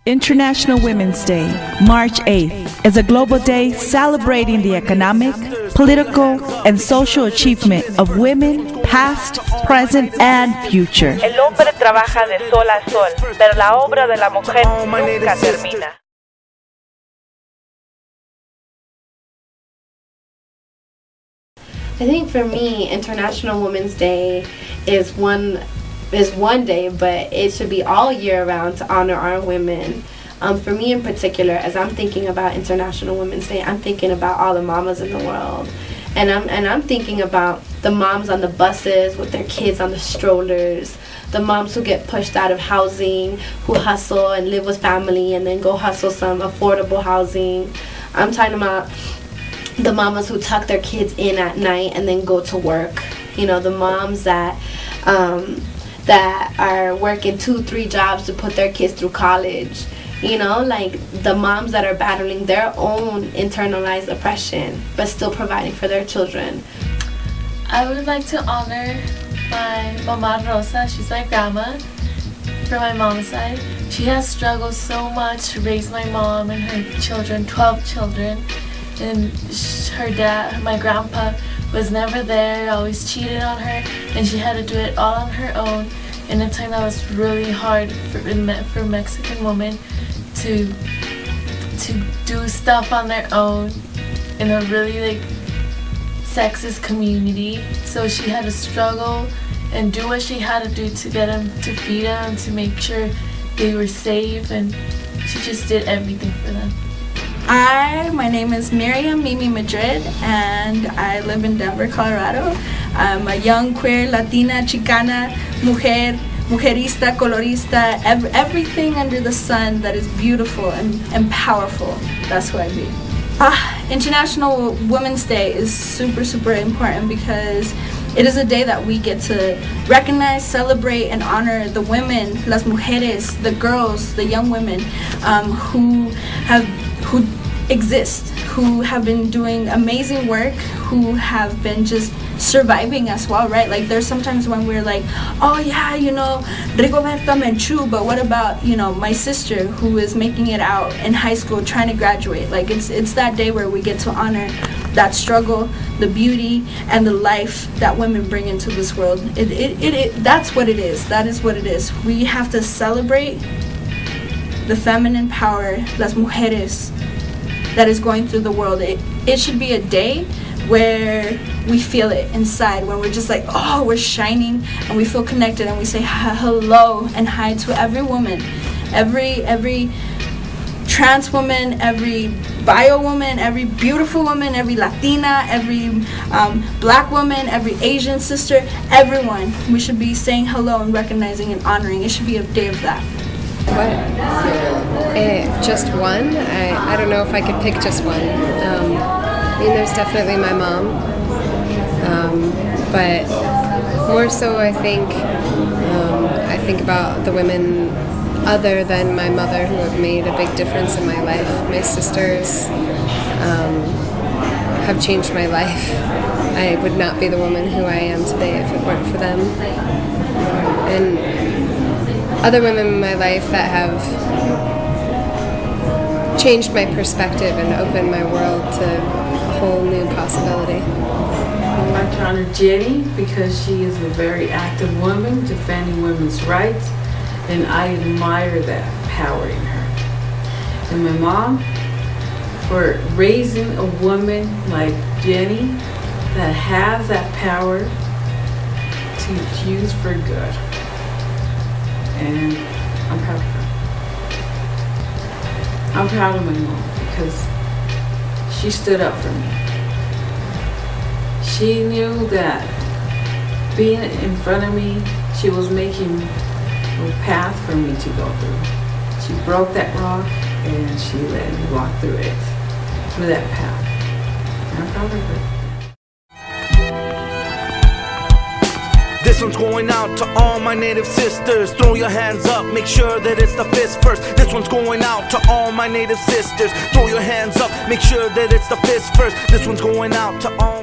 International Women's Day, March 8th, is a global day celebrating the economic, political, and social achievement of women, past, present, and future. El hombre trabaja de sol a sol, pero la obra de la mujer nunca termina. I think for me, International Women's Day is one day, but it should be all year round to honor our women. For me in particular, as I'm thinking about International Women's Day, I'm thinking about all the mamas in the world. And I'm thinking about the moms on the buses with their kids on the strollers, the moms who get pushed out of housing, who hustle and live with family and then go hustle some affordable housing. I'm talking about the mamas who tuck their kids in at night and then go to work. You know, the moms that are working 2-3 jobs to put their kids through college. You know, like the moms that are battling their own internalized oppression but still providing for their children. I would like to honor my Mama Rosa. She's my grandma from my mom's side. She has struggled so much to raise my mom and her children, 12 children. And her dad, my grandpa, was never there, always cheated on her, and she had to do it all on her own in a time that was really hard for Mexican women to do stuff on their own in a really sexist community. So she had to struggle and do what she had to do to get them, to feed them, to make sure they were safe, and she just did everything for them. My name is Miriam Mimi Madrid, and I live in Denver, Colorado. I'm a young queer Latina, Chicana, mujer, mujerista, colorista, everything under the sun that is beautiful and powerful. That's who I be. International Women's Day is super, super important because it is a day that we get to recognize, celebrate, and honor the women, las mujeres, the girls, the young women who exist, who have been doing amazing work, who have been just surviving as well, right? Like there's sometimes when we're like, oh yeah, you know, Rigoberta Menchú, but what about, you know, my sister who is making it out in high school trying to graduate? Like it's that day where we get to honor that struggle, the beauty, and the life that women bring into this world. That's what it is. That is what it is. We have to celebrate the feminine power, las mujeres, that is going through the world. It should be a day where we feel it inside, when we're just like, oh, we're shining, and we feel connected, and we say hello and hi to every woman, every trans woman, every bio woman, every beautiful woman, every Latina, every black woman, every Asian sister, everyone. We should be saying hello and recognizing and honoring. It should be a day of that. Just one? I don't know if I could pick just one. I mean, there's definitely my mom, but more so I think about the women other than my mother who have made a big difference in my life. My sisters have changed my life. I would not be the woman who I am today if it weren't for them. And other women in my life that have changed my perspective and opened my world to a whole new possibility. I'd like to honor Jenny because she is a very active woman defending women's rights, and I admire that power in her. And my mom for raising a woman like Jenny that has that power to use for good. And I'm proud of her. I'm proud of my mom because she stood up for me. She knew that being in front of me, she was making a path for me to go through. She broke that rock and she let me walk through it, through that path. And I'm proud of her. This one's going out to all my native sisters. Throw your hands up, make sure that it's the fist first. This one's going out to all my native sisters. Throw your hands up, make sure that it's the fist first. This one's going out to all